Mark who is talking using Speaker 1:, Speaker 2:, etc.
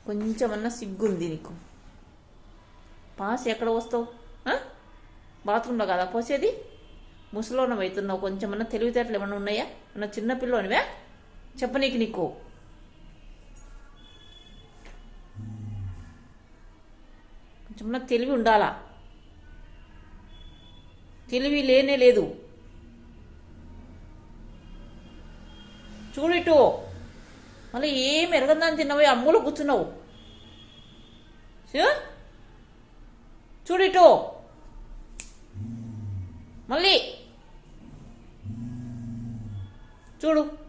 Speaker 1: కొంచెమన్నా సిగ్గుంది నీకు. పాస్ ఎక్కడ వస్తావు? బాత్రూంలో కదా పోసేది? ముసలోనం అవుతున్నావు. కొంచెమన్నా తెలివితేటలు ఏమన్నా ఉన్నాయా? ఉన్న చిన్నపిల్లోనివే చెప్పనీకి నీకు. కొంచెమన్నా తెలివి ఉండాలా? తెలివి లేనే లేదు. చూడిటు మళ్ళీ ఏం ఎరగందని తిన్నావు, అమ్ములో కూర్చున్నావు. చూడిటు మళ్ళీ చూడు.